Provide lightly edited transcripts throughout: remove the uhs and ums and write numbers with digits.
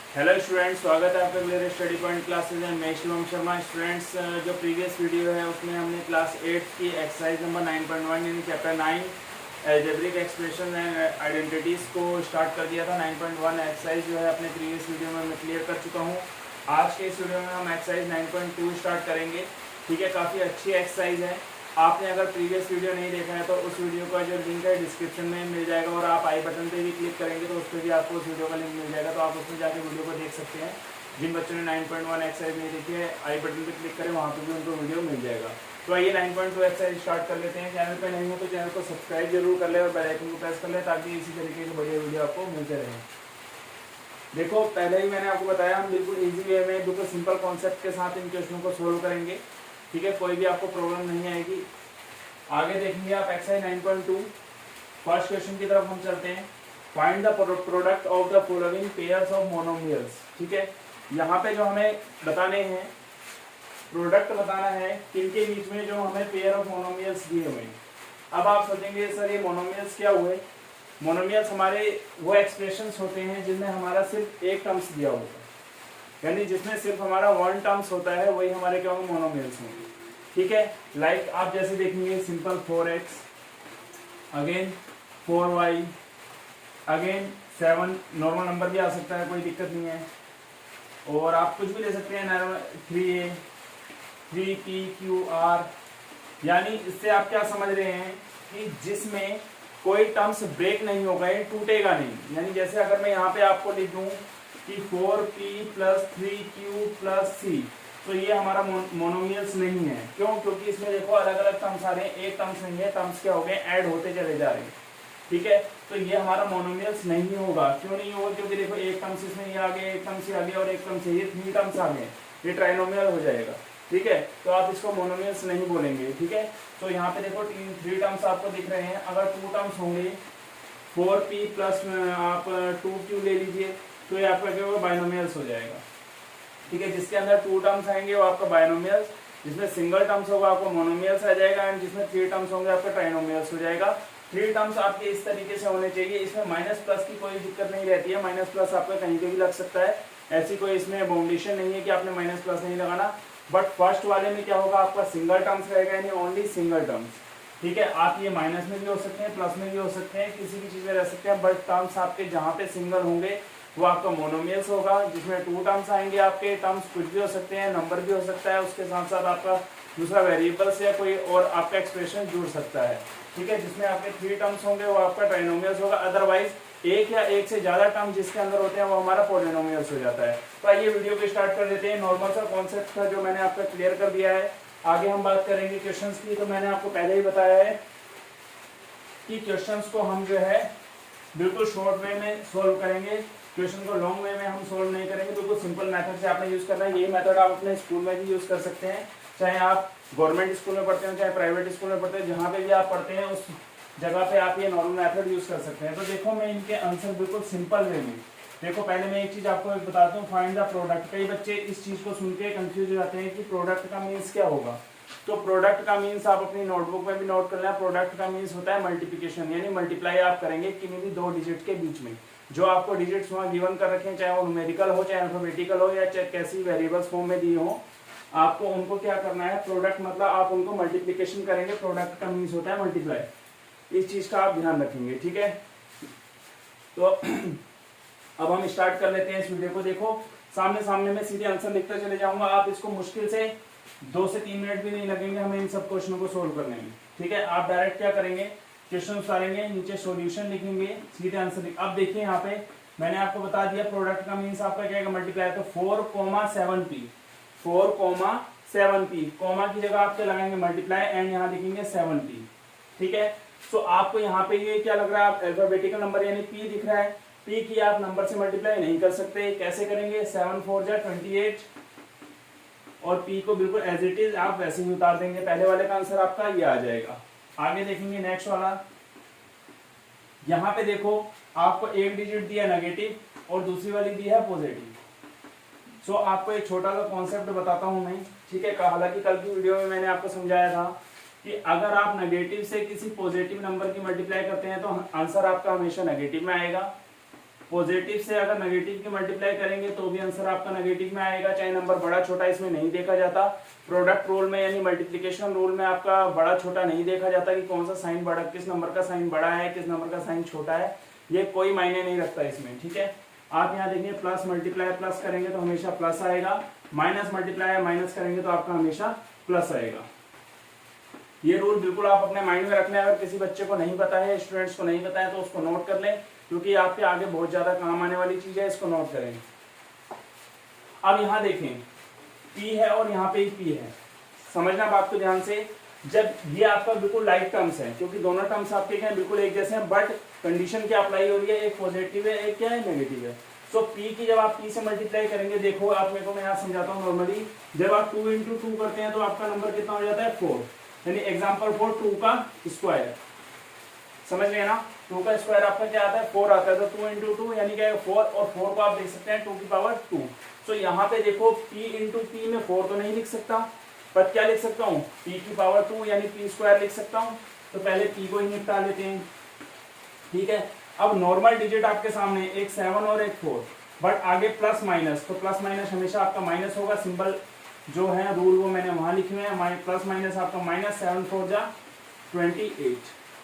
Hello students, स्वागत है आपका क्लियर स्टडी पॉइंट क्लासेज में। मैं शिवम शर्मा। स्टूडेंट्स, जो प्रीवियस वीडियो है उसमें हमने क्लास 8 की एक्सरसाइज नंबर 9.1 यानी chapter 9 algebraic expression and identities को स्टार्ट कर दिया था। 9.1 एक्सरसाइज जो है अपने प्रीवियस वीडियो में मैं क्लियर कर चुका हूँ। आज के इस वीडियो में हम एक्सरसाइज 9.2 स्टार्ट करेंगे। ठीक है, काफ़ी अच्छी एक्सरसाइज है। आपने अगर प्रीवियस वीडियो नहीं देखा है तो उस वीडियो का जो लिंक है डिस्क्रिप्शन में मिल जाएगा, और आप आई बटन पे भी क्लिक करेंगे तो उस पर भी आपको उस वीडियो का लिंक मिल जाएगा, तो आप उसमें जाके वीडियो को देख सकते हैं। जिन बच्चों ने 9.1 एक्सरसाइज नहीं देखी है, आई बटन पे क्लिक करें, वहाँ पर भी उनको वीडियो मिल जाएगा। तो आइए 9.2 एक्सरसाइज स्टार्ट कर लेते हैं। चैनल पर नहीं हो तो चैनल को सब्सक्राइब जरूर कर ले और बेल आइकन को प्रेस कर ले, ताकि इसी तरीके के बढ़िया वीडियो आपको मिलते रहें। देखो, पहले ही मैंने आपको बताया, हम बिल्कुल ईजी वे में बिल्कुल सिंपल कॉन्सेप्ट के साथ इन क्वेश्चनों को सोल्व करेंगे। ठीक है, कोई भी आपको प्रॉब्लम नहीं आएगी। आगे देखेंगे आप एक्सरसाइज 9.2 फर्स्ट क्वेश्चन की तरफ हम चलते हैं। Find the product of the following pairs of monomials. ठीक है, यहाँ पे जो हमें बताने हैं, प्रोडक्ट बताना है किनके बीच में जो हमें पेयर ऑफ मोनोमियल्स दिए हुए हैं। अब आप सोचेंगे सर ये मोनोमियल्स क्या हुए? मोनोमियल्स हमारे वो एक्सप्रेशंस होते हैं जिनमें हमारा सिर्फ एक टर्म्स दिया होता है, यानी जिसमें सिर्फ हमारा वन टर्म्स होता है, वही हमारे क्या होंगे? मोनोमियल्स होंगे। ठीक है, लाइक आप जैसे देखेंगे simple 4x, again 4y, again 7, normal number भी आ सकता है, कोई दिक्कत नहीं है। और आप कुछ भी ले सकते हैं, 3a, 3p, यानी इससे आप क्या समझ रहे हैं कि जिसमें कोई टर्म्स ब्रेक नहीं होगा, ये टूटेगा नहीं। यानी जैसे अगर मैं यहाँ पे आपको लिख दूं कि 4p + 3q + c, तो ये हमारा मोनोमियल्स नहीं है। क्यों? क्योंकि इसमें देखो अलग अलग टर्म्स आ रहे हैं, एक टर्म्स नहीं है, टर्म्स क्या हो गए? ऐड होते चले जा रहे हैं। ठीक है, तो ये हमारा मोनोमियल्स नहीं होगा। क्यों नहीं होगा? क्योंकि देखो एक टर्म्स इसमें ये आ गया, एक टर्म्स ये आ गया और एक टर्म्स ये 3 टर्म्स आ गए, ये ट्राइनोमियल हो जाएगा। ठीक है, तो आप इसको मोनोमियल्स नहीं बोलेंगे। ठीक है, तो यहाँ पे देखो 3 टर्म्स आपको दिख रहे हैं। अगर 2 टर्म्स होंगे, 4p + आप 2q ले लीजिए, तो ये आपका क्या होगा? बाइनोमियल्स हो जाएगा। ठीक है, जिसके अंदर 2 टर्म्स आएंगे वो आपका बाइनोमियल्स, जिसमें सिंगल टर्म्स होगा आपको मोनोमियल्स आ जाएगा, एंड जिसमें 3 टर्म्स होंगे आपका ट्राइनोमियल्स हो जाएगा। 3 टर्म्स आपके इस तरीके से होने चाहिए। इसमें माइनस प्लस की कोई दिक्कत नहीं रहती है, माइनस प्लस आपका कहीं पे भी लग सकता है, ऐसी कोई इसमें बाउंडेशन नहीं है कि आपने माइनस प्लस नहीं लगाना। बट फर्स्ट वाले में क्या होगा? आपका सिंगल टर्म्स रहेगा, यानी ओनली सिंगल टर्म्स। ठीक है, आप ये माइनस में भी हो सकते हैं, प्लस में भी हो सकते हैं, किसी भी चीज में रह सकते हैं, बट टर्म्स आपके जहाँ पे सिंगल होंगे वो आपका मोनोमियल्स होगा। जिसमें 2 टर्म्स आएंगे, आपके टर्म्स कुछ भी हो सकते हैं, नंबर भी हो सकता है, उसके साथ साथ आपका दूसरा वेरिएबल्स या कोई और आपका एक्सप्रेशन जुड़ सकता है। ठीक है, जिसमें आपके 3 टर्म्स होंगे वो आपका ट्राइनोमियल्स होगा। अदरवाइज एक या एक से ज्यादा टर्म जिसके अंदर होते हैं वो हमारा पॉलिनोमियल्स हो जाता है। तो आइए वीडियो को स्टार्ट कर देते हैं। नॉर्मल सा कॉन्सेप्ट था जो मैंने आपका क्लियर कर दिया है। आगे हम बात करेंगे क्वेश्चन की। तो मैंने आपको पहले ही बताया है कि क्वेश्चन को हम जो है बिल्कुल शॉर्ट वे में सोल्व करेंगे। क्वेश्चन को लॉन्ग वे में हम सोल्व नहीं करेंगे। बिल्कुल सिंपल मेथड से आपने यूज करना है। यही मेथड आप अपने स्कूल में भी यूज कर सकते हैं, चाहे आप गवर्नमेंट स्कूल में पढ़ते हो चाहे प्राइवेट स्कूल में पढ़ते हैं, जहाँ पे भी आप पढ़ते हैं उस जगह पे आप ये नॉर्मल मेथड यूज कर सकते हैं। तो देखो, मैं इनके आंसर बिल्कुल सिंपल वे में, देखो पहले मैं एक चीज आपको बताता हूँ, फाइंड द प्रोडक्ट। कई बच्चे इस चीज को सुन के कंफ्यूज हो जाते हैं कि प्रोडक्ट का मीन्स क्या होगा। तो प्रोडक्ट का मीन्स आप अपनी नोटबुक में भी नोट कर लेना। प्रोडक्ट का मीन्स होता है मल्टीप्लिकेशन, यानी मल्टीप्लाई आप करेंगे किन्हीं भी 2 डिजिट के बीच में। जो आपको डिजिट्स वहाँ गिवन कर रखे हैं, चाहे वो न्यूमेरिकल हो, चाहे अल्फाबेटिकल हो, या चाहे कैसी वेरिएबल्स फॉर्म में दिए हो, आपको उनको क्या करना है? प्रोडक्ट मतलब आप उनको मल्टीप्लिकेशन करेंगे। प्रोडक्ट का मीन्स होता है मल्टीप्लाई। इस चीज का आप ध्यान रखेंगे। ठीक है, तो अब हम स्टार्ट कर लेते हैं इस वीडियो को। देखो, सामने सामने में सीधे आंसर लिखते चले जाऊंगा। आप इसको मुश्किल से 2 से 3 मिनट भी नहीं लगेंगे हमें इन सब क्वेश्चनों को सोल्व करने में। ठीक है, आप डायरेक्ट क्या करेंगे? क्वेश्चन उतारेंगे, नीचे सॉल्यूशन लिखेंगे, सीधे आंसर लिख। अब देखिए यहाँ पे मैंने आपको बता दिया प्रोडक्ट का मीन्स आपका क्या है? मल्टीप्लाई। तो 4,7p, 4,7p, कॉमा की जगह आप क्या लगाएंगे? मल्टीप्लाई, एंड यहाँ लिखेंगे 7p। ठीक है, तो आपको यहाँ पे ये क्या लग रहा है? आप अल्फाबेटिकल नंबर यानी p दिख रहा है। p की आप नंबर से मल्टीप्लाई नहीं कर सकते। कैसे करेंगे? 7 4 जा 28, और p को बिल्कुल एज इट इज आप वैसे ही उतार देंगे। पहले वाले का आंसर आपका ये आ जाएगा। आगे देखेंगे नेक्स्ट वाला। यहाँ पे देखो, आपको एक डिजिट दिया नेगेटिव और दूसरी वाली दी है पॉजिटिव। सो आपको एक छोटा सा कॉन्सेप्ट बताता हूं मैं। ठीक है, हालांकि कल की वीडियो में मैंने आपको समझाया था कि अगर आप नेगेटिव से किसी पॉजिटिव नंबर की मल्टीप्लाई करते हैं तो आंसर आपका हमेशा नेगेटिव में आएगा। पॉजिटिव से अगर नेगेटिव की मल्टीप्लाई करेंगे तो भी आंसर आपका नेगेटिव में आएगा, चाहे नंबर बड़ा छोटा इसमें नहीं देखा जाता। प्रोडक्ट रूल में यानी मल्टीप्लिकेशन रूल में आपका बड़ा छोटा नहीं देखा जाता कि कौन सा साइन बड़ा, किस नंबर का साइन बड़ा है किस नंबर का साइन छोटा है, ये कोई मायने नहीं रखता इसमें। ठीक है, आप यहाँ देखिए प्लस मल्टीप्लाई प्लस करेंगे तो हमेशा प्लस आएगा, माइनस मल्टीप्लाई माइनस करेंगे तो आपका हमेशा प्लस आएगा। ये रूल बिल्कुल आप अपने माइंड में रखना है। अगर किसी बच्चे को नहीं पता है, स्टूडेंट्स को नहीं पता है, तो उसको नोट कर लें, क्योंकि आपके आगे बहुत ज्यादा काम आने वाली चीज है, इसको नोट करें। अब यहाँ देखें P है और यहाँ पे P है, समझना बात को ध्यान से। जब ये आपका बिल्कुल लाइक टर्म्स है, क्योंकि दोनों टर्म्स आपके क्या बिल्कुल एक जैसे हैं, बट कंडीशन क्या अप्लाई हो रही है, एक पॉजिटिव है एक क्या है नेगेटिव है। सो P की जब आप P से मल्टीप्लाई करेंगे, देखो आप मेरे को मैं यहाँ समझाता हूँ नॉर्मली, जब आप 2 इंटू 2 करते हैं तो आपका नंबर कितना हो जाता है 4, यानी एग्जाम्पल 4 2 का स्क्वायर, समझ गए ना, 2 का स्क्वायर आपका क्या आता है 4 आता है, तो 2 इंटू 2 यानी क्या है 4, और 4 को आप देख सकते हैं 2 की पावर 2। सो यहाँ पे देखो P इंटू P में 4 तो नहीं लिख सकता, पर क्या लिख सकता हूँ P की पावर 2 यानी P स्क्वायर लिख सकता हूँ। तो पहले P को ही निपटा लेते हैं। ठीक है, अब नॉर्मल डिजिट आपके सामने एक 7 और एक 4, बट आगे प्लस माइनस, तो प्लस माइनस हमेशा आपका माइनस होगा, सिंबल जो है रूल वो मैंने वहां लिखे हुए हैं, प्लस माइनस आपका माइनस 7 4 जा 28।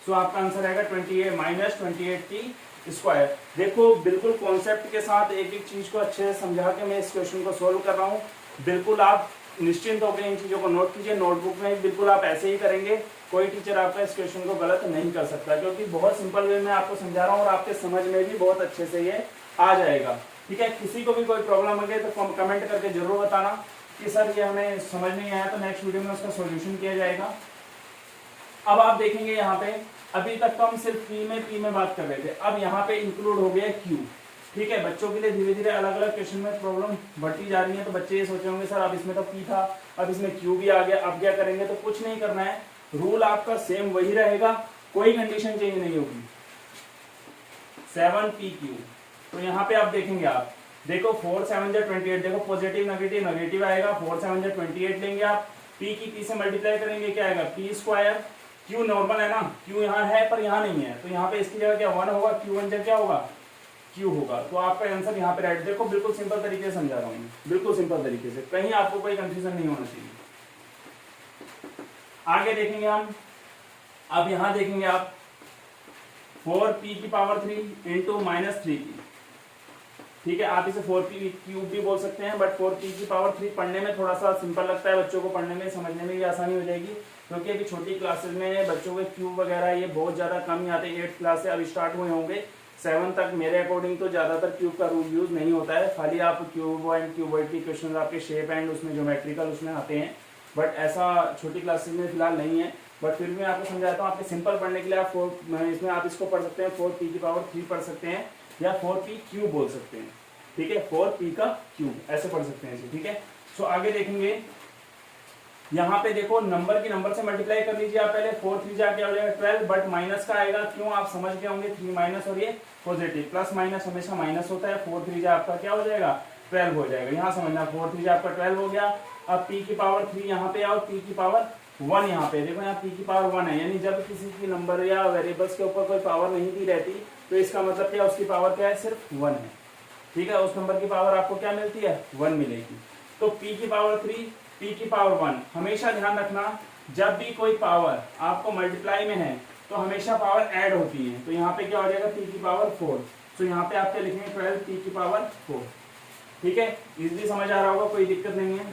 सो आपका आंसर आएगा 28 माइनस 28 की स्क्वायर। देखो बिल्कुल कॉन्सेप्ट के साथ एक एक चीज को अच्छे से समझा के मैं इस क्वेश्चन को सोल्व कर रहा हूँ। बिल्कुल आप निश्चिंत होकर इन चीजों को नोट कीजिए, नोटबुक में बिल्कुल आप ऐसे ही करेंगे, कोई टीचर आपका इस क्वेश्चन को गलत नहीं कर सकता, क्योंकि बहुत सिंपल वे में आपको समझा रहा हूँ और आपके समझ में भी बहुत अच्छे से ये आ जाएगा। ठीक है, किसी को भी कोई प्रॉब्लम लगे तो कमेंट करके जरूर बताना कि सर ये हमें समझ नहीं आया, तो नेक्स्ट वीडियो में उसका सॉल्यूशन किया जाएगा। अब आप देखेंगे यहाँ पे अभी तक तो हम सिर्फ P में बात कर रहे थे, अब यहाँ पे इंक्लूड हो गया Q। ठीक है, बच्चों के लिए धीरे धीरे अलग अलग क्वेश्चन में प्रॉब्लम बढ़ती जा रही है, तो बच्चे ये सोचे होंगे सर अब इसमें तो P था, अब इसमें Q भी आ गया, अब क्या करेंगे। तो कुछ नहीं करना है, रूल आपका सेम वही रहेगा, कोई कंडीशन चेंज नहीं होगी। 7PQ, तो यहाँ पे आप देखेंगे, आप देखो 4 7 जा 28, देखो पॉजिटिव नेगेटिव नेगेटिव आएगा, 4 7 जा 28 लेंगे आप, P की P से मल्टीप्लाई करेंगे क्या आएगा P स्क्वायर। Q नॉर्मल है ना, Q यहाँ है पर यहाँ नहीं है, तो यहाँ पे इसकी जगह क्या 1 होगा, Q1 जगह क्या होगा Q होगा। तो आपका आंसर यहाँ पे राइट। देखो बिल्कुल सिंपल तरीके से समझा रहा हूँ, बिल्कुल सिंपल तरीके से, कहीं आपको कोई कंफ्यूजन नहीं होना चाहिए। आगे देखेंगे हम, अब यहाँ देखेंगे आप 4P की पावर 3 इंटू माइनस 3P। ठीक है, आप इसे 4P क्यूब भी बोल सकते हैं, बट 4P की पावर 3 पढ़ने में थोड़ा सा सिंपल लगता है, बच्चों को पढ़ने में समझने में भी आसानी हो जाएगी, क्योंकि अभी छोटी क्लासेस में बच्चों के क्यूब वगैरह ये बहुत ज्यादा कम ही आते हैं। 8th क्लास से अभी स्टार्ट हुए होंगे, 7 तक मेरे अकॉर्डिंग तो ज्यादातर क्यूब का रूल यूज नहीं होता है, खाली आप क्यूब एंड क्यूबॉइड की क्वेश्चन आपके शेप एंड उसमें ज्योमेट्रिकल उसमें आते हैं, बट ऐसा छोटी क्लासेस में फिलहाल नहीं है। बट फिर भी मैं आपको समझाता हूँ, आपके सिंपल पढ़ने के लिए आप इसमें आप इसको पढ़ सकते हैं, 4P की पावर 3 पढ़ सकते हैं, या 4P क्यूब बोल सकते हैं। ठीक है, 4P का क्यूब ऐसे पढ़ सकते हैं इसे। ठीक है, सो आगे देखेंगे, यहाँ पे देखो नंबर की नंबर से मल्टीप्लाई कर लीजिए आप पहले, 4 3 जा क्या हो जाएगा 12, बट माइनस का आएगा, क्यों आप समझ गए होंगे, 3 माइनस और ये पॉजिटिव, प्लस माइनस हमेशा माइनस होता है। 4 3 जा आपका क्या हो जाएगा 12 हो जाएगा, यहाँ समझना 4 3 जा आपका 12 हो गया। अब P की पावर 3 यहाँ पे और P की पावर 1 यहाँ पे, देखो यहाँ P की पावर 1 है, यानी जब किसी की नंबर या वेरिएबल्स के ऊपर कोई पावर नहीं दी रहती, तो इसका मतलब क्या, उसकी पावर क्या है, सिर्फ 1 है। ठीक है, उस नंबर की पावर आपको क्या मिलती है 1 मिलेगी। तो P की पावर 3 P की पावर 1, हमेशा ध्यान रखना जब भी कोई पावर आपको मल्टीप्लाई में है तो हमेशा पावर ऐड होती है। तो यहाँ पे क्या हो जाएगा P की पावर 4, तो यहाँ पे आप क्या लिखेंगे 12 P की पावर 4। ठीक है, इजीली समझ आ रहा होगा, कोई दिक्कत नहीं है।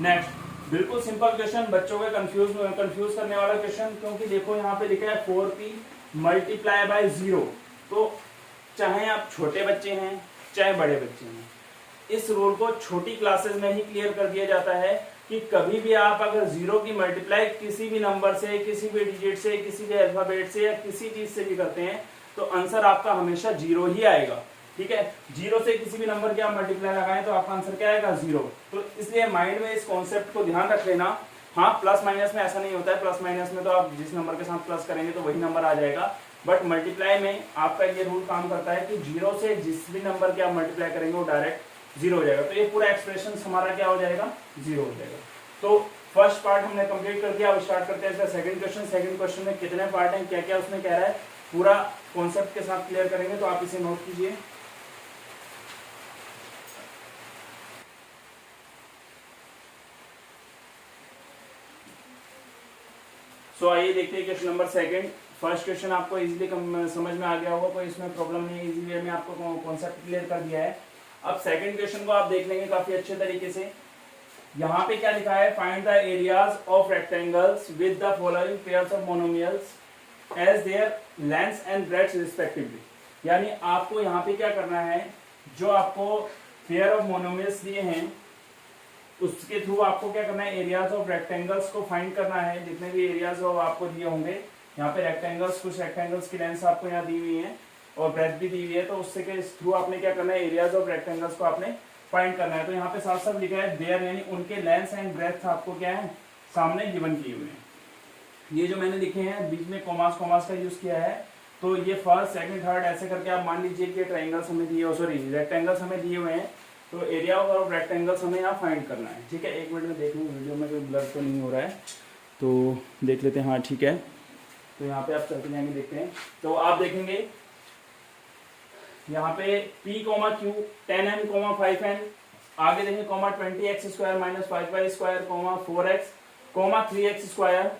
नेक्स्ट बिल्कुल सिंपल क्वेश्चन, बच्चों के कंफ्यूज करने वाला क्वेश्चन, क्योंकि देखो यहाँ पे लिखा है 4P मल्टीप्लाई बाय 0। तो चाहे आप छोटे बच्चे हैं चाहे बड़े बच्चे हैं, इस रूल को छोटी क्लासेस में ही क्लियर कर दिया जाता है कि कभी भी आप अगर 0 की मल्टीप्लाई किसी भी नंबर से, किसी भी डिजिट से, किसी भी अल्फाबेट से या किसी चीज से भी करते हैं, तो आंसर आपका हमेशा 0 ही आएगा। ठीक है, 0 से किसी भी नंबर की आप मल्टीप्लाई लगाएं तो आपका आंसर क्या आएगा 0। तो इसलिए माइंड में इस कॉन्सेप्ट को ध्यान रख लेना। हाँ, प्लस माइनस में ऐसा नहीं होता है, प्लस माइनस में तो आप जिस नंबर के साथ प्लस करेंगे तो वही नंबर आ जाएगा, बट मल्टीप्लाई में आपका ये रूल काम करता है कि 0 से जिस भी नंबर की आप मल्टीप्लाई करेंगे वो डायरेक्ट 0 हो जाएगा। तो ये पूरा एक्सप्रेशन हमारा क्या हो जाएगा 0 हो जाएगा। तो फर्स्ट पार्ट हमने कंप्लीट कर दिया। अब स्टार्ट करते हैं इसका सेकंड क्वेश्चन। सेकंड क्वेश्चन में कितने पार्ट हैं, क्या क्या उसमें कह रहा है, पूरा कॉन्सेप्ट के साथ क्लियर करेंगे, तो आप इसे नोट कीजिए। सो आइए देखते हैं question number second. First question आपको इजीली समझ में आ गया होगा, कोई इसमें प्रॉब्लम नहीं है, इजी वे में आपको कॉन्सेप्ट क्लियर कर दिया है। अब सेकंड क्वेश्चन को आप देख लेंगे काफी अच्छे तरीके से। यहाँ पे क्या लिखा है, find the areas of rectangles with the following pairs of monomials as their length and breadth respectively. यानी आपको यहाँ पे क्या करना है, जो आपको पेयर ऑफ मोनोमियल्स दिए हैं उसके थ्रू आपको क्या करना है, एरियाज ऑफ रेक्टेंगल्स को फाइंड करना है। जितने भी एरियाज आपको दिए होंगे, यहाँ पे रेक्टेंगल्स, कुछ रेक्टेंगल्स की लेंथ आपको यहाँ दी हुई है और ब्रेथ भी दी हुई है, तो उससे के थ्रू आपने क्या करना है, एरियाज ऑफ रेक्टेंगल्स को आपने फाइंड करना है। तो यहाँ पे साफ साफ लिखा है देयर, यानी उनके लेंथ एंड ब्रेथ आपको क्या है सामने गिवन किए हुए हैं। ये जो मैंने लिखे हैं बीच में कॉमास कॉमास का यूज किया है, तो ये फर्स्ट सेकंड थर्ड ऐसे करके आप मान लीजिए कि ट्रायंगल्स हमें दिए, सॉरी रेक्टेंगल्स हमें दिए हुए हैं, तो एरिया ऑफ रेक्टेंगल्स हमें यहाँ फाइंड करना है। ठीक है, एक मिनट में देख लूँ वीडियो में कोई ब्लर तो नहीं हो रहा है, तो देख लेते हैं। हाँ ठीक है, तो यहाँ पे आप चलते जाएंगे, देखते हैं। तो आप देखेंगे यहाँ पे p, q 10n, 5n, आगे देखेंगे comma 20x square minus 5y square, 4x, 3x square,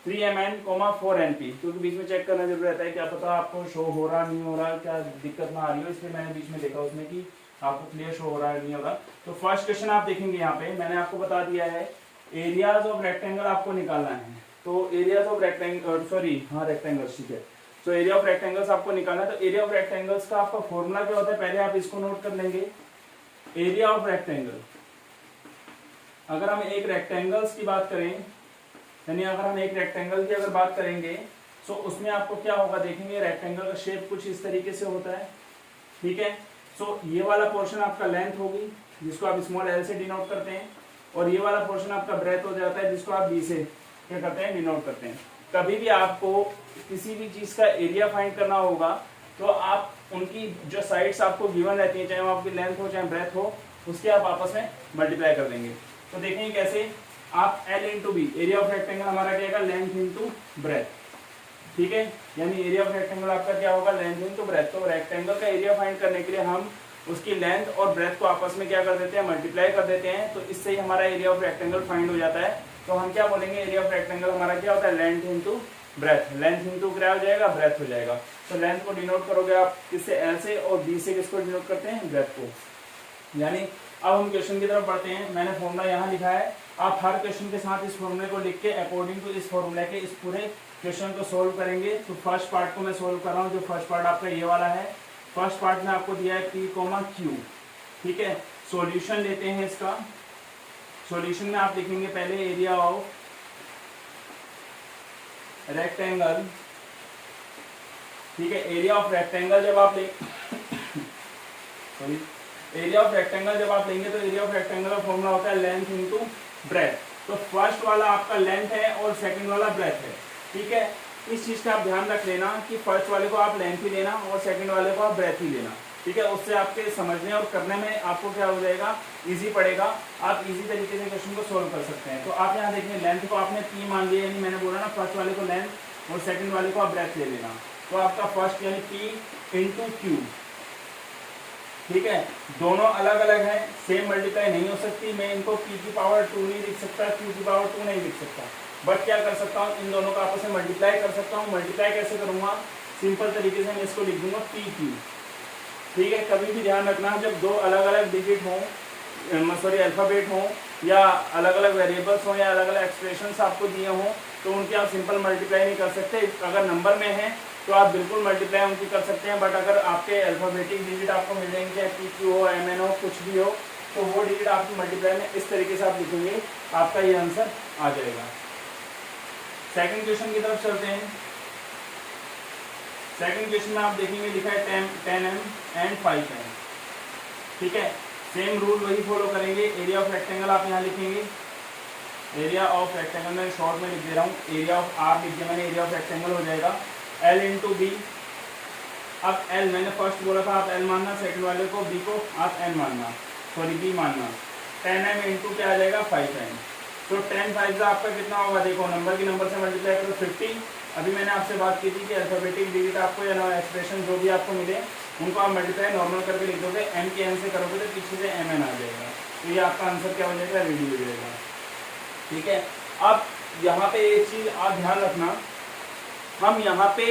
3mn, 4np। क्योंकि बीच में चेक करना जरूर रहता है, क्या पता आपको शो हो रहा नहीं हो रहा, क्या दिक्कत ना आ रही हो, इसलिए मैंने बीच में देखा उसमें कि आपको क्लियर शो हो रहा है नहीं हो रहा। तो फर्स्ट क्वेश्चन आप देखेंगे, यहाँ पे मैंने आपको बता दिया है एरियाज ऑफ रेक्टेंगल आपको निकालना है। तो एरियाज ऑफ रेक्टेंगल, सॉरी हाँ रेक्टेंगल्स, ठीक है। तो एरिया ऑफ रेक्टेंगल्स आपको निकालना है। तो एरिया ऑफ रेक्टेंगल्स का आपका फॉर्मूला क्या होता है, पहले आप इसको नोट कर लेंगे। एरिया ऑफ रेक्टेंगल, अगर हम एक रेक्टेंगल्स की बात करें, यानी अगर हम एक रेक्टेंगल की अगर बात करेंगे, तो उसमें आपको क्या होगा, देखेंगे रेक्टेंगल का शेप कुछ इस तरीके से होता है। ठीक है, सो ये वाला पोर्शन आपका लेंथ होगी, जिसको आप स्मॉल एल से डिनोट करते हैं, और ये वाला पोर्शन आपका ब्रेथ हो जाता है, जिसको आप बी से क्या करते हैं, डिनोट करते हैं। कभी भी आपको किसी भी चीज का एरिया फाइंड करना होगा, तो आप उनकी जो साइड्स आपको गिवन रहती है, चाहे वो आपकी लेंथ हो चाहे ब्रेथ हो, उसके आप आपस में मल्टीप्लाई कर देंगे। तो देखेंगे कैसे, आप L into B, area of rectangle हमारा क्या होगा, लेंथ इंटू ब्रेथ। ठीक है, यानी एरिया ऑफ रेक्टेंगल आपका क्या होगा, लेंथ इंटू ब्रेथ। तो रेक्टेंगल का एरिया फाइंड करने के लिए हम उसकी लेंथ और ब्रेथ को आपस में क्या कर देते हैं, मल्टीप्लाई कर देते हैं। तो इससे ही हमारा एरिया ऑफ रेक्टेंगल फाइंड हो जाता है। तो हम क्या बोलेंगे, एरिया ऑफ रेक्टेंगल हमारा क्या होता है, length into breadth. Length into क्या हो जाएगा, ब्रेथ हो जाएगा। तो लेंथ को डिनोट करोगे आप किससे, एल से, और बी से किसको डिनोट करते हैं, ब्रेथ को। यानी अब हम क्वेश्चन की तरफ बढ़ते हैं। मैंने फॉर्मूला यहाँ लिखा है, आप हर क्वेश्चन के साथ इस फॉर्मूले को लिख के अकॉर्डिंग टू इस फॉर्मूले के इस पूरे क्वेश्चन को सोल्व करेंगे। तो फर्स्ट पार्ट को मैं सोल्व कर रहा हूँ, जो फर्स्ट पार्ट आपका ये वाला है। फर्स्ट पार्ट में आपको दिया है p, q। ठीक है, सॉल्यूशन लेते हैं इसका। सॉल्यूशन में आप लिखेंगे पहले एरिया ऑफ रेक्टेंगल। ठीक है, एरिया ऑफ रेक्टेंगल जब आप सॉरी एरिया ऑफ रेक्टेंगल जब आप लेंगे, तो एरिया ऑफ रेक्टेंगल का फॉर्मूला होता है लेंथ इंटू ब्रेथ। तो फर्स्ट वाला आपका लेंथ है और सेकंड वाला ब्रेथ है। ठीक है, इस चीज का आप ध्यान रख लेना कि फर्स्ट वाले को आप लेंथ ही लेना और सेकंड वाले को आप ब्रेथ ही लेना। ठीक है, उससे आपके समझने और करने में आपको क्या हो जाएगा, इजी पड़ेगा। आप इजी तरीके से क्वेश्चन को सोल्व कर सकते हैं। तो आप यहाँ देखिए, लेंथ को आपने p मान लिया, यानी मैंने बोला ना फर्स्ट वाले को लेंथ और सेकंड वाले को आप ब्रेथ ले लेना। तो आपका फर्स्ट यानी p इंटू क्यू। ठीक है, दोनों अलग अलग हैं, सेम मल्टीप्लाई नहीं हो सकती। मैं इनको p की पावर 2 नहीं लिख सकता, q की पावर 2 नहीं लिख सकता, बट क्या कर सकता हूँ, इन दोनों का आपस में मल्टीप्लाई कर सकता हूँ। मल्टीप्लाई कैसे करूंगा, सिंपल तरीके से मैं इसको लिख दूंगा pq। ठीक है, कभी भी ध्यान रखना, जब दो अलग अलग डिजिट हों, सॉरी अल्फाबेट हों, या अलग अलग वेरिएबल्स हों, या अलग अलग एक्सप्रेशंस आपको दिए हों, तो उनकी आप सिंपल मल्टीप्लाई नहीं कर सकते। अगर नंबर में है तो आप बिल्कुल मल्टीप्लाई उनकी कर सकते हैं, बट अगर आपके अल्फाबेटिक डिजिट आपको मिल जाएंगे, चाहे पी क्यू हो, एम एन हो, कुछ भी हो, तो वो डिजिट आपकी मल्टीप्लाई में इस तरीके से आप लिखेंगे, आपका ये आंसर आ जाएगा। सेकंड क्वेश्चन की तरफ चलते हैं। सेकंड क्वेश्चन में आप देखेंगे लिखा है 10m एंड 5n। ठीक है, सेम रूल वही फॉलो करेंगे। एरिया ऑफ रेक्टेंगल आप यहाँ लिखेंगे, एरिया ऑफ रेक्टेंगल में शॉर्ट में लिख दे रहा हूँ, एरिया ऑफ आर लिख दिया मैंने, एरिया ऑफ रेक्टेंगल हो जाएगा L इंटू बी। अब L मैंने फर्स्ट बोला था आप L मानना, सेकंड वाले को B को आप N मानना, सॉरी B मानना। 10m इंटू क्या आ जाएगा 5n। तो 10 5 आपका कितना होगा, देखो नंबर की नंबर से मल्टीप्लाई करो 50, अभी मैंने आपसे बात की थी कि अल्फाबेटिक डिजिट आपको या एक्सप्रेशन जो भी आपको मिले उनको आप मल्टीप्लाई नॉर्मल करके लिख दोगे, m के n से करोगे तो पीछे से mn आ जाएगा, तो ये आपका आंसर क्या हो जाएगा, रेडी हो जाएगा। ठीक है, अब यहाँ पे एक चीज आप ध्यान रखना, हम यहाँ पे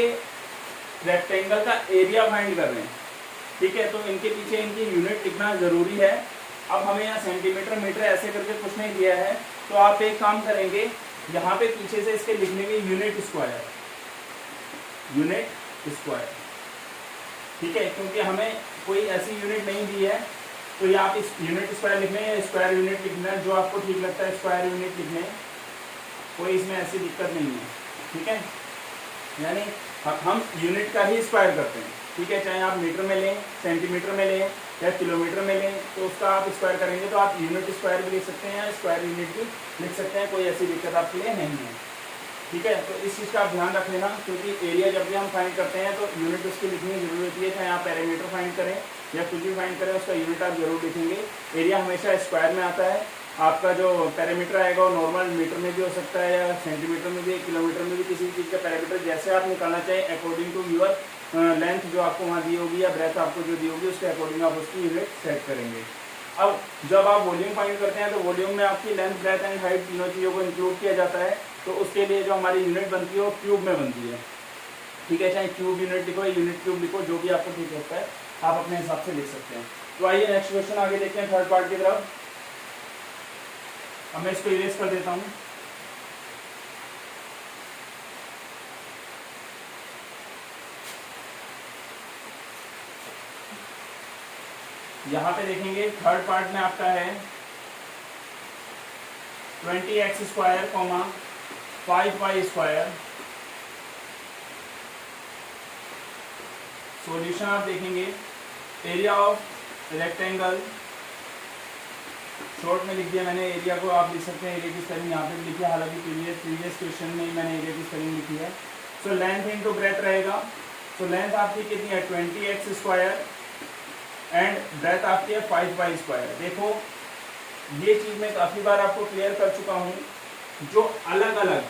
रेक्टेंगल का एरिया फाइंड कर रहे हैं। ठीक है, तो इनके पीछे इनकी यूनिट लिखना जरूरी है। अब हमें यहाँ सेंटीमीटर मीटर ऐसे करके कुछ नहीं दिया है, तो आप एक काम करेंगे, यहाँ पे पीछे से इसके लिख लेंगे यूनिट स्क्वायर, यूनिट स्क्वायर। ठीक है, क्योंकि हमें कोई ऐसी यूनिट नहीं दी है, तो ये आप इस यूनिट स्क्वायर लिख लें या स्क्वायर यूनिट लिखना है, जो आपको ठीक लगता है स्क्वायर यूनिट लिख लें, कोई इसमें ऐसी दिक्कत नहीं है। ठीक है, यानी हम यूनिट का ही स्क्वायर करते हैं। ठीक है, चाहे आप मीटर में लें, सेंटीमीटर में लें या किलोमीटर में लें, तो उसका आप स्क्वायर करेंगे तो आप यूनिट स्क्वायर भी लिख सकते हैं या स्क्वायर यूनिट भी लिख सकते हैं, कोई ऐसी दिक्कत आपके लिए नहीं है। ठीक है, तो इस चीज़ का आप ध्यान रख लेना, क्योंकि एरिया जब भी हम फाइंड करते हैं तो यूनिट उसकी लिखने की जरूरत होती है, चाहे आप पैरामीटर फाइंड करें या कुछ भी फाइंड करें, उसका यूनिट आप जरूर लिखेंगे। एरिया हमेशा स्क्वायर में आता है, आपका जो पैरामीटर आएगा वो नॉर्मल मीटर में भी हो सकता है या सेंटीमीटर में भी, किलोमीटर में भी, किसी भी चीज़ का पैरामीटर जैसे आप निकालना चाहें अकॉर्डिंग टू यूर लेंथ जो आपको वहाँ दी होगी या ब्रेथ आपको जो दी होगी, उसके अकॉर्डिंग आप उसकी यूनिट सेट करेंगे। अब जब आप वॉल्यूम फाइंड करते हैं तो वॉल्यूम में आपकी लेंथ, ब्रेथ एंड हाइट तीनों चीज़ों को इंक्लूड किया जाता है, तो उसके लिए जो हमारी यूनिट बनती है वो क्यूब में बनती है। ठीक है, चाहे क्यूब यूनिट लिखो या यूनिट क्यूब लिखो, जो भी आपको ठीक लगता है आप अपने हिसाब से लिख सकते हैं। तो आइए नेक्स्ट क्वेश्चन आगे देखते हैं, थर्ड पार्ट की तरफ। अब मैं इसको इरेज कर देता हूँ। यहाँ पे देखेंगे थर्ड पार्ट में आपका है 20x square, 5y square. Solution आप देखेंगे, एरिया ऑफ रेक्टेंगल, शॉर्ट में लिख दिया मैंने एरिया को, आप लिख सकते हैं एरिया की स्पेलिंग यहाँ पे भी लिखी है, हालांकि प्रीवियस क्वेश्चन में ही मैंने एरिया की स्पेलिंग लिखी है। सो लेंथ इनटू ब्रेथ रहेगा, सो लेंथ आपकी कितनी है 20x स्क्वायर एंड ब्रेथ आपकी है 5y स्क्वायर। देखो ये चीज़ मैं काफ़ी बार आपको क्लियर कर चुका हूँ, जो अलग अलग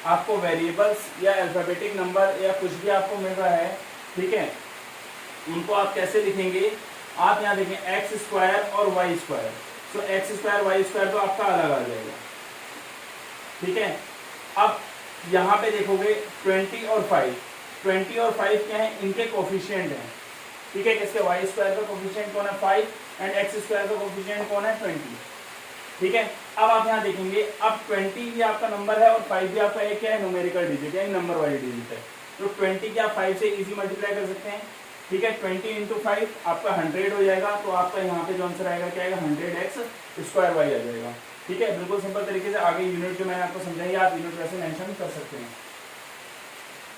आपको वेरिएबल्स या अल्फाबेटिक नंबर या कुछ भी आपको मिल रहा है, ठीक है, उनको आप कैसे लिखेंगे, आप यहाँ देखें एक्स स्क्वायर और वाई स्क्वायर, तो एक्स स्क्वायर वाई स्क्वायर तो आपका अलग आ जाएगा। ठीक है, अब यहाँ पे देखोगे 20 और 5 क्या है, इनके कोफिशिएंट हैं। ठीक है, किसके, वाई स्क्वायर का कोफिशिएंट कौन है 5 एंड एक्स स्क्वायर का कोफिशिएंट कौन है 20। ठीक है, अब आप यहाँ देखेंगे, अब 20 भी आपका नंबर है और 5 भी आपका एक क्या है, न्यूमेरिकल डिजिट है, नंबर वाली डिजिट है, तो 20 क्या 5 से इजी मल्टीप्लाई कर सकते हैं। ठीक है, 20 इंटू 5 आपका 100 हो जाएगा, तो आपका यहाँ पे जो आंसर आएगा क्या आएगा, 100x स्क्वायर वाई आ जाएगा। ठीक है, बिल्कुल सिंपल तरीके से आगे यूनिट जो मैंने आपको समझाई, आप यूनिट वैसे मेंशन कर सकते हैं।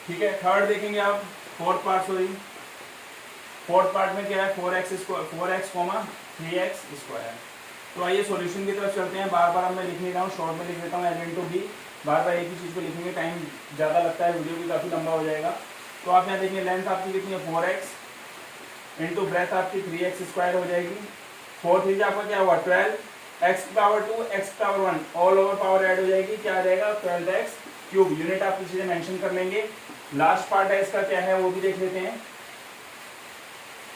ठीक है, थर्ड देखेंगे आप, फोर्थ पार्ट में क्या है 4x, 3x स्क्वायर। तो आइए सॉल्यूशन की तरफ चलते हैं। बार बार अब मैं लिख नहीं रहा हूँ, शॉर्ट में लिख लेता हूँ, L इंटू बी, बार बार एक ही चीज़ को लिखेंगे, टाइम ज़्यादा लगता है, वीडियो भी काफ़ी लंबा हो जाएगा। तो आप यहाँ देखिए लेंथ आपकी कितनी है 4x इंटू ब्रेथ आपकी 3x स्क्वायर हो जाएगी, 4 3 आपका क्या हुआ 12, x power 2 x power 1 all over power add हो जाएगी, क्या आ जाएगा 12x क्यूब। यूनिट आप किसी से मेंशन कर लेंगे। लास्ट पार्ट है इसका क्या है वो भी देख लेते हैं।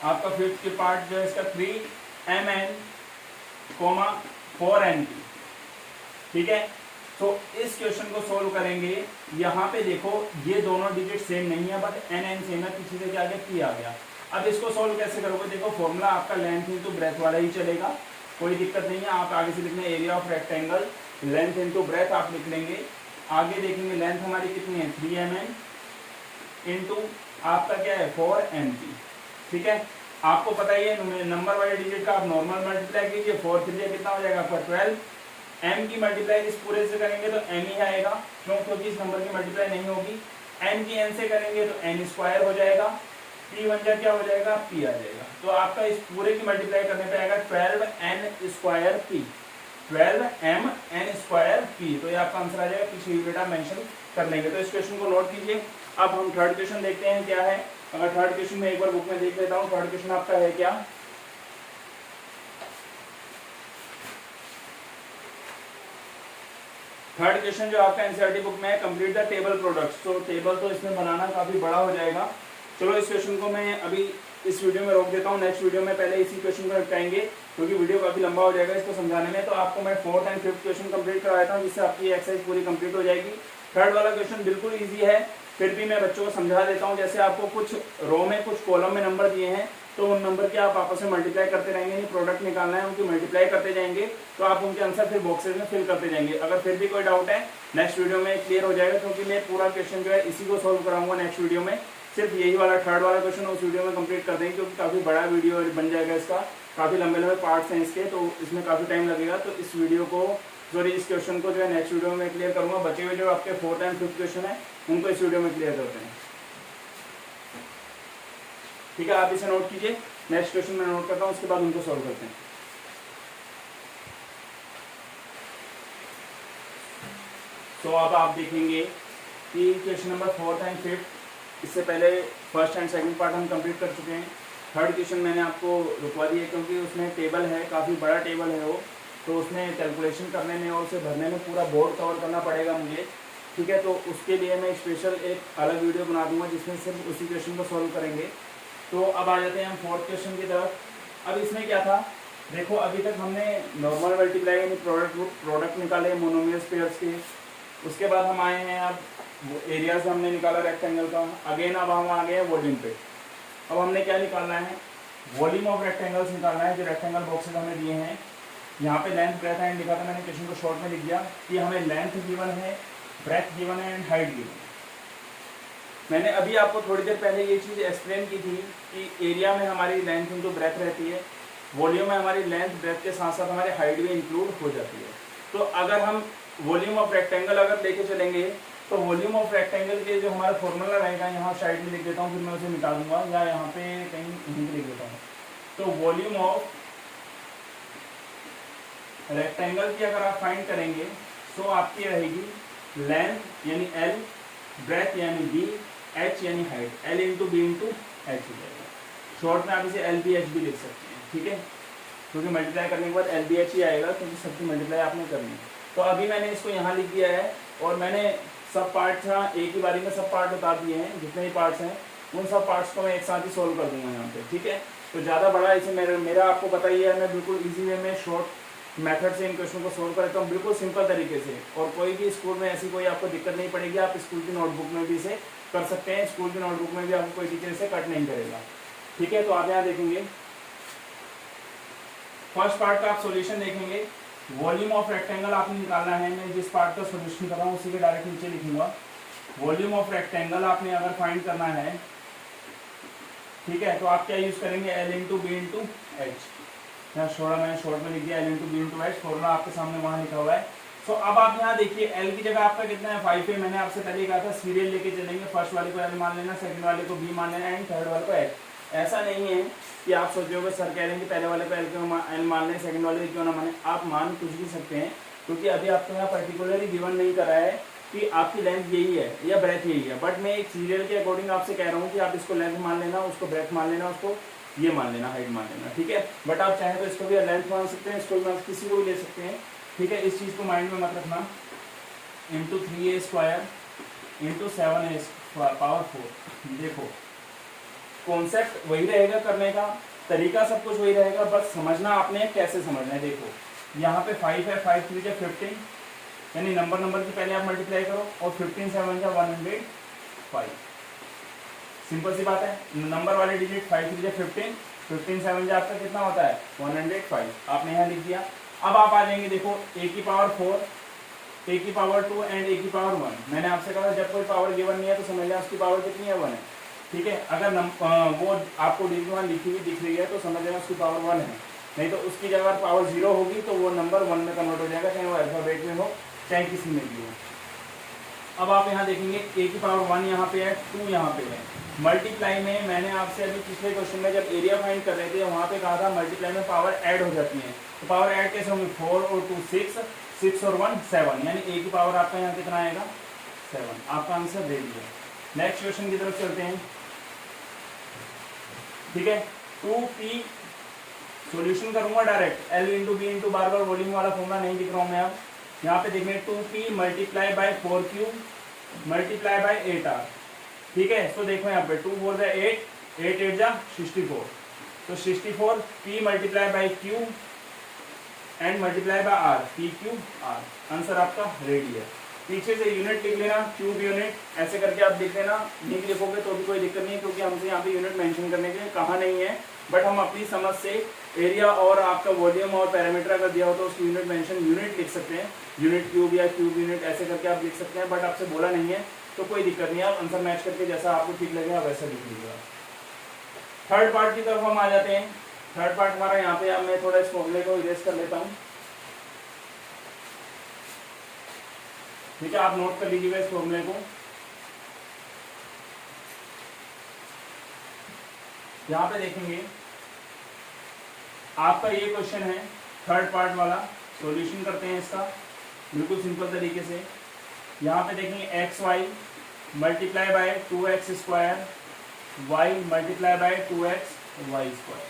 आपका फिफ्थ के पार्ट जो है इसका 3mn, 4n। ठीक है, तो इस क्वेश्चन को सोल्व करेंगे। यहाँ पे देखो ये दोनों डिजिट सेम नहीं है, बट n सेम है, पीछे से क्या आ गया p आ गया। अब इसको सोल्व कैसे करोगे, देखो फॉर्मूला आपका लेंथ इंटू ब्रेथ वाला ही चलेगा, कोई दिक्कत नहीं है। आप आगे से लिखना area of rectangle, length into breadth आप लिख लेंगे। आगे देखेंगे लेंथ हमारी कितनी है 3mn इंटू आपका क्या है 4mp। ठीक है, आपको पता ही है नंबर वाले डिजिट का आप नॉर्मल मल्टीप्लाई कीजिए, 4 3 कितना हो जाएगा आपका 12, m की मल्टीप्लाई इस पूरे से करेंगे तो m ही आएगा, क्यों, क्योंकि इस नंबर की मल्टीप्लाई नहीं होगी। n की n से करेंगे तो n स्क्वायर हो जाएगा, p बन जाए क्या हो जाएगा p आ जाएगा। तो आपका इस पूरे की मल्टीप्लाई करने पे आएगा 12n square p, 12mn square p। तो ये आपका आंसर आ जाएगा, पीछे यूनिट आप मेंशन कर लेंगे। तो इस क्वेश्चन को नोट कीजिए। अब हम थर्ड क्वेश्चन देखते हैं क्या है। अगर थर्ड क्वेश्चन में एक बार बुक में देख लेता हूँ, थर्ड क्वेश्चन आपका है क्या, थर्ड क्वेश्चन जो आपका एनसीईआरटी बुक में है, कंप्लीट द टेबल प्रोडक्ट्स। तो टेबल तो इसमें बनाना काफी बड़ा हो जाएगा। चलो इस क्वेश्चन को मैं अभी इस वीडियो में रोक देता हूँ, नेक्स्ट वीडियो में पहले इसी क्वेश्चन को निपटाएंगे क्योंकि वीडियो काफी लंबा हो जाएगा इसको समझाने में। तो आपको मैं fourth and fifth question complete करवाता हूँ जिससे आपकी एक्सरसाइज पूरी कंप्लीट हो जाएगी। थर्ड वाला क्वेश्चन बिल्कुल ईजी है, फिर भी मैं बच्चों को समझा देता हूँ। जैसे आपको कुछ रो में कुछ कॉलम में नंबर दिए हैं तो उन नंबर के आप आपस में मल्टीप्लाई करते रहेंगे, नहीं प्रोडक्ट निकालना है, उनकी मल्टीप्लाई करते जाएंगे तो आप उनके आंसर फिर बॉक्सेस में फिल करते जाएंगे। अगर फिर भी कोई डाउट है नेक्स्ट वीडियो में क्लियर हो जाएगा क्योंकि मैं पूरा क्वेश्चन जो है इसी को सोल्व कराऊंगा नेक्स्ट वीडियो में। सिर्फ यही वाला थर्ड वाला क्वेश्चन उस वीडियो में कंप्लीट कर देंगे क्योंकि काफी बड़ा वीडियो बन जाएगा इसका, काफी लंबे लंबे पार्ट्स हैं इसके, तो इसमें काफी टाइम लगेगा। तो इस वीडियो को सॉरी इस क्वेश्चन को जो है नेक्स्ट वीडियो में क्लियर करूंगा। बचे हुए जो आपके फोर्थ एंड फिफ्थ क्वेश्चन है उनको इस वीडियो में क्लियर करते हैं। ठीक है, आप इसे नोट कीजिए, नेक्स्ट क्वेश्चन में नोट करता हूँ, उसके बाद उनको सॉल्व करते हैं। तो अब आप देखेंगे कि question number fourth and fifth, इससे पहले फर्स्ट एंड सेकंड पार्ट हम कंप्लीट कर चुके हैं। थर्ड क्वेश्चन मैंने आपको रुकवा दिया क्योंकि उसमें टेबल है, काफ़ी बड़ा टेबल है वो, तो उसमें कैलकुलेशन करने में और उसे भरने में पूरा बोर्ड कवर करना पड़ेगा मुझे। ठीक है, तो उसके लिए मैं स्पेशल एक अलग वीडियो बना दूंगा जिसमें सिर्फ उसी क्वेश्चन को सॉल्व करेंगे। तो अब आ जाते हैं हम फोर्थ क्वेश्चन की तरफ। अब इसमें क्या था, देखो अभी तक हमने नॉर्मल मल्टीप्लाई यानी प्रोडक्ट निकाले मोनोमियल्स पेयर्स के, उसके बाद हम आए हैं अब एरियाज हमने निकाला रेक्टेंगल का। अगेन अब हम आ गए हैं वॉल्यूम पे। अब हमने क्या निकालना है, वॉल्यूम ऑफ रेक्टेंगल्स निकालना है जो रेक्टेंगल बॉक्सेस हमें दिए हैं। यहाँ पे लेंथ ब्रेथ एंड लिखा था, मैंने क्वेश्चन को शॉर्ट में लिख दिया कि हमें लेंथ गिवन है, ब्रेथ गिवन है एंड हाइट गिवन है। मैंने अभी आपको थोड़ी देर पहले ये चीज़ एक्सप्लेन की थी कि एरिया में हमारी लेंथ इंटू ब्रेथ रहती है, वॉल्यूम में हमारी लेंथ ब्रेथ के साथ साथ हमारी हाइट भी इंक्लूड हो जाती है। तो अगर हम वॉल्यूम ऑफ रेक्टेंगल अगर लेके चलेंगे तो वॉल्यूम ऑफ रेक्टेंगल के जो हमारा फॉर्मूला रहेगा, यहाँ साइड में लिख देता हूँ फिर मैं उसे मिटा दूंगा, या यहाँ पे कहीं यहीं पे लिख देता हूँ। तो वॉल्यूम ऑफ रेक्टेंगल की अगर आप फाइंड करेंगे तो आपकी रहेगी लेंथ यानी एल, ब्रेथ यानी बी, एच यानी height, L into B into H हो जाएगा। शॉर्ट में आप इसे एल बी एच भी लिख सकते हैं। ठीक है, क्योंकि मल्टीप्लाई करने के बाद एल बी एच ही आएगा क्योंकि सबकी मल्टीप्लाई आपने करनी है। तो अभी मैंने इसको यहाँ लिख दिया है और मैंने सब पार्ट्स यहाँ एक ही बारी में सब पार्ट बता दिए हैं, जितने ही पार्ट्स हैं उन सब पार्ट्स को मैं एक साथ ही सोल्व कर दूंगा यहाँ पे। ठीक है, तो ज़्यादा बड़ा इसे मेरा आपको पता ही है, मैं बिल्कुल इजी वे में शॉर्ट मेथड से इन क्वेश्चन को सोल्व करता हूँ, बिल्कुल सिंपल तरीके से। और कोई भी स्कूल में ऐसी कोई आपको दिक्कत नहीं पड़ेगी, आप स्कूल की नोटबुक में भी इसे कर सकते हैं, स्कूल की नोटबुक में भी आपको कोई टीचर इसे कट नहीं करेगा। ठीक है, तो आप यहाँ देखेंगे फर्स्ट पार्ट का आप सॉल्यूशन देखेंगे, वॉल्यूम ऑफ रेक्टेंगल आपने निकालना है। मैं जिस पार्ट का सॉल्यूशन कर रहा हूँ उसी के डायरेक्ट नीचे लिखूंगा। वॉल्यूम ऑफ रेक्टेंगल आपने अगर फाइंड करना है, ठीक है, तो आप क्या यूज करेंगे, L into B into H. यहाँ मैंने शॉर्ट में लिख दिया L into B into H, formula आपके सामने वहाँ लिखा हुआ है। तो अब आप यहाँ देखिए एल की जगह आपका कितना है 5 है। मैंने आपसे पहले कहा था सीरियल लेके चलेंगे, फर्स्ट वाले को एल मान लेना, सेकंड वाले को बी मान लेना एंड थर्ड वाले को एच। ऐसा नहीं है कि आप सोचोगे सर कह रहे हैं कि पहले वाले को एल मान लें, सेकंड वाले को क्यों ना माने। आप मान कुछ भी सकते हैं क्योंकि अभी आपको यहाँ पर्टिकुलरली गिवन नहीं करा है कि आपकी लेंथ यही है या ब्रेथ यही है, बट मैं एक सीरियल के अकॉर्डिंग आपसे कह रहा हूँ कि आप इसको लेंथ मान लेना, उसको ब्रेथ मान लेना, उसको ये मान लेना, हाइट मान लेना। ठीक है, बट आप चाहें तो इसको भी लेंथ मान सकते हैं, इसको भी किसी को भी ले सकते हैं। ठीक है, इस चीज़ को माइंड में मत रखना। Into 3a square into 7a power 4। देखो कॉन्सेप्ट वही रहेगा, करने का तरीका सब कुछ वही रहेगा, बस समझना आपने कैसे समझना है। देखो यहाँ पे 5 है, 5 3 जा 15 यानी नंबर की पहले आप मल्टीप्लाई करो और 15 7 जा 105। सिंपल सी बात है, नंबर वाले डिजिट 5 3 जा 15, 15 7 जा आपका कितना होता है 105। आपने यहाँ लिख दिया। अब आप आ जाएंगे, देखो a की पावर 4, a की पावर 2 एंड a की पावर 1। मैंने आपसे कहा जब कोई पावर गिवन नहीं है तो समझ लें उसकी पावर कितनी है 1 है। ठीक है, अगर वो आपको डिजिट 1 लिखी हुई दिख रही है तो समझ लेना उसकी पावर 1 है, नहीं तो उसकी जगह पावर 0 होगी तो वो नंबर 1 में कन्वर्ट हो जाएगा, चाहे वो अल्फाबेट में हो चाहे किसी में भी हो। अब आप यहाँ देखेंगे a की पावर 1 यहाँ पे है, 2 यहाँ पे है। मल्टीप्लाई में मैंने आपसे अभी पिछले क्वेश्चन में जब एरिया फाइंड कर रहे थे वहाँ पे कहा था मल्टीप्लाई में पावर ऐड हो जाती है। तो पावर ऐड कैसे होंगी, 4 और 2 6, 6 और 1 7, यानी a की पावर आपका यहाँ कितना आएगा 7। आपका आंसर दे दिया। नेक्स्ट क्वेश्चन की तरफ चलते हैं। ठीक है, 2p सॉल्यूशन करूंगा direct, L into B into बार बार वॉल्यूम वाला फॉर्मूला नहीं लिख रहा हूँ मैं। अब यहाँ पे देखेंगे 2p multiply by 4q multiply by 8r। ठीक है, तो देखो यहाँ पे 2 4 जा 8, 8 8 जा 64, तो 64 p multiply by q and multiply by r, p q r। Answer आपका रेडी है। पीछे से यूनिट लिख लेना, क्यूब यूनिट ऐसे करके आप लिख लेना। नहीं लिखोगे तो भी कोई दिक्कत नहीं है, क्योंकि हमसे यहाँ पे यूनिट मेंशन करने के लिए कहा नहीं है, बट हम अपनी समझ से एरिया और आपका वॉल्यूम और पैरामीटर अगर दिया हो तो उसकी यूनिट मेंशन यूनिट लिख सकते हैं, यूनिट क्यूब या क्यूब यूनिट ऐसे करके आप लिख सकते हैं, बट आपसे बोला नहीं है तो कोई दिक्कत नहीं है। आप आंसर मैच करके जैसा आपको ठीक लगेगा वैसा लिख लीजिएगा। थर्ड पार्ट की तरफ हम आ जाते हैं। थर्ड पार्ट हमारा यहाँ पे, अब मैं थोड़ा इस फॉर्मूले को इरेज कर लेता हूँ। ठीक है, आप नोट कर लीजिएगा इस फॉर्मूले को। यहाँ पे देखेंगे आपका ये क्वेश्चन है थर्ड पार्ट वाला, सॉल्यूशन करते हैं इसका बिल्कुल सिंपल तरीके से। यहाँ पे देखेंगे X Y multiply by 2x square Y multiply by 2x Y square.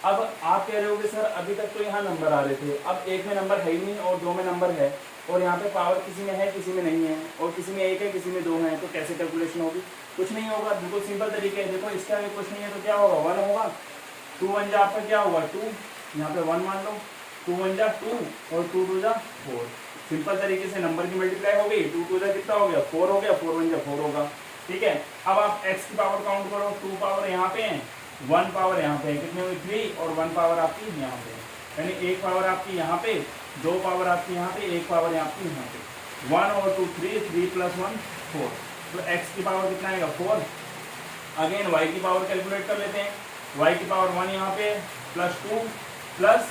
अब आप कह रहे होगे सर अभी तक तो यहाँ नंबर आ रहे थे, अब एक में नंबर है ही नहीं और दो में नंबर है, और यहाँ पे पावर किसी में है किसी में नहीं है, और किसी में एक है किसी में दो है, तो कैसे कैलकुलेशन होगी? कुछ नहीं होगा, बिल्कुल सिंपल तरीके है। देखो इसका भी कुछ नहीं है तो क्या होगा, 1 होगा। 2 1 जा आपका क्या होगा 2, यहाँ पे 1 मान लो, 2 1 जा 2 और 2 2 जा 4। सिंपल तरीके से नंबर की मल्टीप्लाई हो गई, 2 2 जा कितना हो गया 4 हो गया, 4 1 जा 4 होगा। ठीक है, अब आप x की पावर काउंट करो, 2 पावर यहाँ पे है, 1 पावर यहाँ पे है, कितने हुई 3, और 1 पावर आपकी यहाँ पे है, यानी 1 पावर आपकी यहाँ पे, 2 पावर आपकी यहाँ पे, 1 पावर आपकी यहाँ पे। 1 और 2 3, 3 + 1 4, तो x की पावर कितना आएगा 4। अगेन y की पावर कैलकुलेट कर लेते हैं, y की पावर 1 यहाँ पे +2 +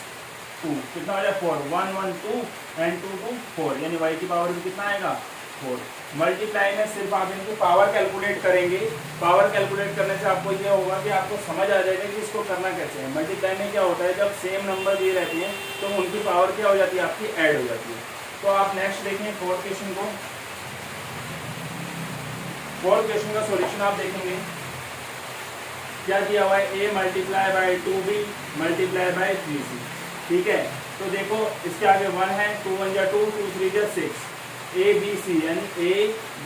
2 कितना आ जाए 4, 1 1 2 एंड 2 2 4, यानी y की पावर भी कितना आएगा 4। मल्टीप्लाई में सिर्फ आप इनकी पावर कैलकुलेट करेंगे। पावर कैलकुलेट करने से आपको ये होगा कि आपको समझ आ जाएगा कि इसको करना कैसे है। मल्टीप्लाई में क्या होता है, जब सेम नंबर दिए रहते हैं तो उनकी पावर क्या हो जाती है, आपकी ऐड हो जाती है। तो आप नेक्स्ट देखें फोर्थ क्वेश्चन को। फोर्थ क्वेश्चन का सॉल्यूशन आप देखेंगे क्या दिया हुआ है, a multiply by 2b multiply by 3c। ठीक है, तो देखो इसके आगे 1 है, 2 1 जा 2, 2 3 जा 6, ए बी सी यानी ए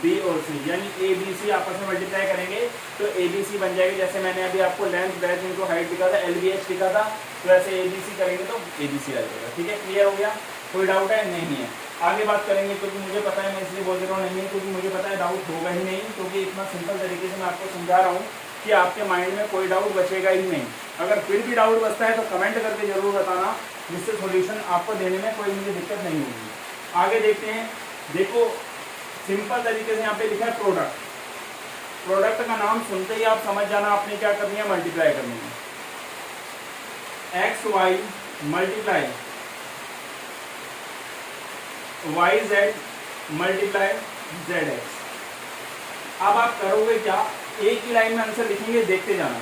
बी और सी, यानी ए बी सी आपस में मल्टीप्लाई करेंगे तो ए बी सी बन जाएगी। जैसे मैंने अभी आपको लेंथ ब्रेथ इनको हाइट दिखा था, एल बी एच दिखा था, तो ऐसे ए बी सी करेंगे तो ए बी सी आ जाएगा। ठीक है, क्लियर हो गया, कोई डाउट है? नहीं है। आगे बात करेंगे, क्योंकि मुझे पता है, मैं इसलिए बोल रहा हूँ नहीं है क्योंकि मुझे पता है डाउट होगा ही नहीं, क्योंकि इतना सिंपल तरीके से मैं आपको समझा रहा हूँ कि आपके माइंड में कोई डाउट बचेगा ही नहीं। अगर फिर भी डाउट बचता है तो कमेंट करके जरूर बताना, जिससे सॉल्यूशन आपको देने में कोई मुझे दिक्कत नहीं होगी। आगे देखते हैं, देखो सिंपल तरीके से यहाँ पे लिखा है प्रोडक्ट। प्रोडक्ट का नाम सुनते ही आप समझ जाना आपने क्या करनी है, मल्टीप्लाई करनी है। X Y multiply Y Z multiply Z X. अब आप करोगे क्या, एक ही लाइन में आंसर लिखेंगे, देखते जाना।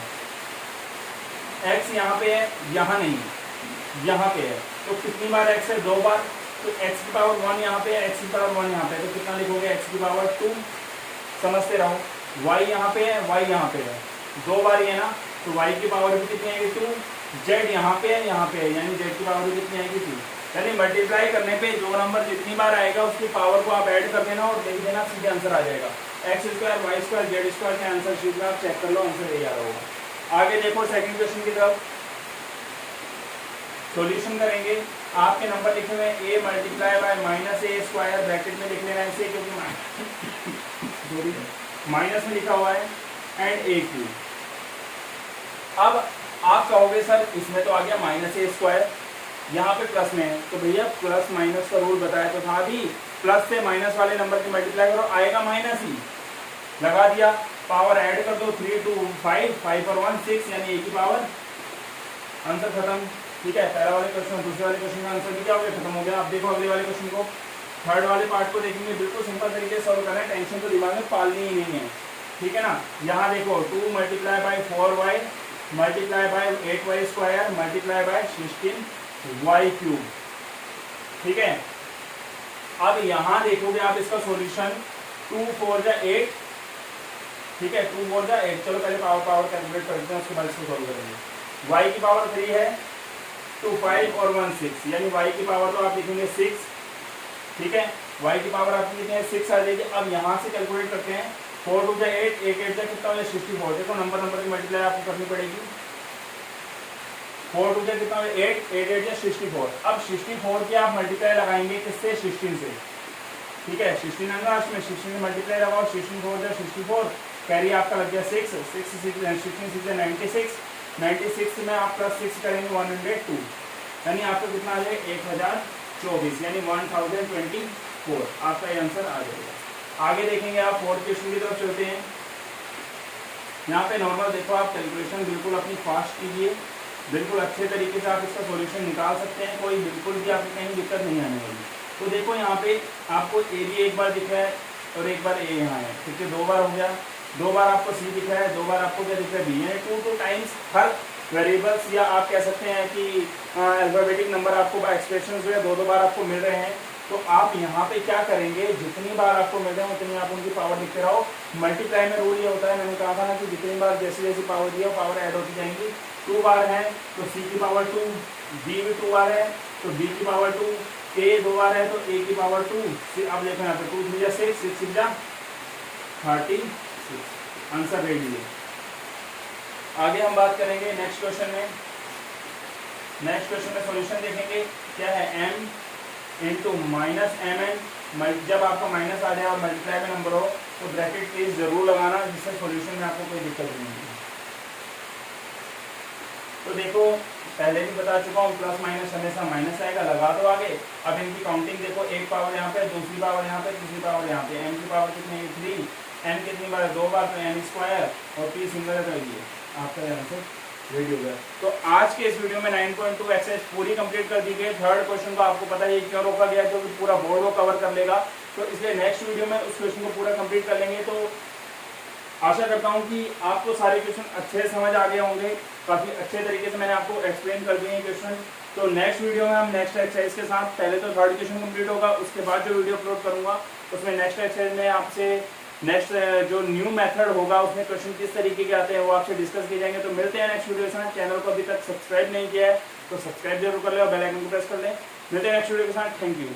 एक्स यहाँ पे है, यहाँ नहीं है, यहाँ पे है, तो कितनी बार एक्स है, 2 बार, तो x की पावर 1 यहाँ पे है, x की पावर 1 यहाँ पे है, तो कितना लिखोगे x की पावर 2, समझते रहो। y यहाँ पे है, y यहाँ पे है, 2 बार ये ना, तो y की पावर भी कितनी आएगी 2, z यहाँ पे है, यहाँ पे है, यानी z की पावर भी कितनी आएगी 2। यानी मल्टीप्लाई करने पे जो नंबर जितनी बार आएगा उसकी पावर को आप ऐड कर देना और देख देना, सीधे आंसर आ जाएगा। x square Y square Z square के आंसर शीट में आप चेक कर लो, आंसर यही आ रहा होगा। आगे देखो सेकंड क्वेश्चन की तरफ सॉल्यूशन करेंगे। आपके नंबर लिखे हुए हैं a multiply by -a square, bracket में लिख लेना है इसे क्योंकि माइनस में लिखा हुआ है, एंड a क्यूब। अब आप कहोगे सर इसमें तो आ गया -a स्क्वायर, यहाँ पे प्लस में है, तो भैया प्लस माइनस का रूल बताया तो था भी, प्लस से माइनस वाले नंबर की मल्टीप्लाई करो, आएगा माइनस ही, लगा दिया, पावर ऐड कर दो, 3 2 5, 5 और 1 6, यानी a की पावर, आंसर खत्म। ठीक है, पहला वाले क्वेश्चन, दूसरे वाले क्वेश्चन का आंसर भी क्या हो गया, खत्म हो गया। अब देखो अगले वाले क्वेश्चन को, थर्ड वाले पार्ट को देखेंगे, बिल्कुल सिंपल तरीके से सॉल्व करना है, टेंशन तो दिमाग में पालनी ही नहीं है। ठीक है ना, यहाँ देखो 2 multiply by 4y multiply by 8y square multiply by 16y cube. ठीक है, अब यहाँ देखोगे आप इसका सॉल्यूशन, 2 4 जा 8, ठीक है 2 4 जा 8, चलो पहले पावर कैलकुलेट करते हैं, उसके बाद इसको सॉल्व करेंगे। y की पावर 3 है, 2 5 और 1 6, यानी y की पावर तो आप लिखेंगे 6, ठीक है। y की पावर आपकी कितनी है 6 आ जाएगी। अब यहाँ से कैलकुलेट करते हैं 4 टू 8, 8 8 कितना हो जाए 64। देखो नंबर की मल्टीप्लाई आपको करनी पड़ेगी। 4 टू कितना हो जाए 8, 8 8 64। अब 64 की आप मल्टीप्लाई लगाएंगे किससे 16 से, ठीक है। 16 आएगा उसमें 16 से मल्टीप्लाई लगाओ, 16 4 64, कैरी आपका लग गया 6, 16 96, 96 में आप प्लस 6 करेंगे 102, यानी आपको कितना आ जाएगा 1024, यानी 1024 आपका ये आंसर आ जाएगा। आगे देखेंगे आप फोर्थ क्वेश्चन की तरफ चलते हैं। यहाँ पे नॉर्मल देखो आप कैलकुलेशन बिल्कुल अपनी फास्ट कीजिए, बिल्कुल अच्छे तरीके से आप इसका सॉल्यूशन निकाल सकते हैं, कोई बिल्कुल भी आपको कहीं दिक्कत नहीं आने वाली। तो देखो यहाँ पे आपको ए भी एक बार दिख रहा है और एक बार ए यहाँ है, ठीक है, 2 बार हो गया। 2 बार आपको सी दिख रहा है, 2 बार आपको क्या दिख रहा है बी, यानी 2 टाइम्स हर वेरिएबल्स या आप कह सकते हैं कि अल्फाबेटिक नंबर आपको एक्सप्रेशन जो है 2 बार आपको मिल रहे हैं। तो आप यहाँ पे क्या करेंगे, जितनी बार आपको मिल रहे हैं उतनी आप उनकी पावर लिखते रहो। मल्टीप्लाई में रूल ये होता है, मैंने कहा था ना कि जितनी बार जैसी जैसी पावर दी है पावर ऐड होती जाएंगी। 2 बार है तो सी की पावर 2, बी भी 2 बार है तो बी की पावर 2, ए 2 बार है तो ए की पावर 2। अब देखो यहाँ पे 2 3 6, 6 6 36, आंसर रेडी है। आगे हम बात करेंगे नेक्स्ट क्वेश्चन में। नेक्स्ट क्वेश्चन में सॉल्यूशन देखेंगे क्या है, m into minus M N. जब आपका माइनस आ जाए और मल्टीप्लाई में नंबर हो तो ब्रैकेट प्लीज जरूर लगाना, जिससे सॉल्यूशन में आपको कोई दिक्कत नहीं होगी। तो देखो पहले भी बता चुका हूँ प्लस माइनस हमेशा माइनस आएगा, लगा दो आगे। अब इनकी काउंटिंग देखो, एक पावर यहाँ पे, दूसरी पावर यहाँ पे, तीसरी पावर यहाँ पे। m की पावर कितनी है 3, n कितनी बार है 2 बार, तो n स्क्वायर और p सिंगल है, तो ये आपका आंसर रेडी हो गया। तो आज के इस वीडियो में 9.2 एक्सरसाइज पूरी कंप्लीट कर दी गई। थर्ड क्वेश्चन को आपको पता है क्यों रोका गया, जो पूरा बोर्ड को कवर कर लेगा, तो इसलिए नेक्स्ट वीडियो में उस क्वेश्चन को पूरा कंप्लीट कर लेंगे। तो आशा करता हूं कि आपको सारे क्वेश्चन अच्छे से समझ आ गए होंगे, काफी अच्छे तरीके से मैंने आपको एक्सप्लेन कर दिए हैं क्वेश्चन। तो नेक्स्ट वीडियो में हम नेक्स्ट एक्सरसाइज के साथ, पहले तो थर्ड क्वेश्चन कंप्लीट होगा, उसके बाद जो वीडियो अपलोड करूंगा उसमें नेक्स्ट एक्सरसाइज में आपसे नेक्स्ट जो न्यू मेथड होगा उसमें क्वेश्चन किस तरीके के आते हैं वो आपसे डिस्कस किए जाएंगे। तो मिलते हैं नेक्स्ट वीडियो के साथ। चैनल को अभी तक सब्सक्राइब नहीं किया है तो सब्सक्राइब जरूर कर ले और बेल आइकन को प्रेस कर लें। मिलते हैं नेक्स्ट वीडियो के साथ। Thank you.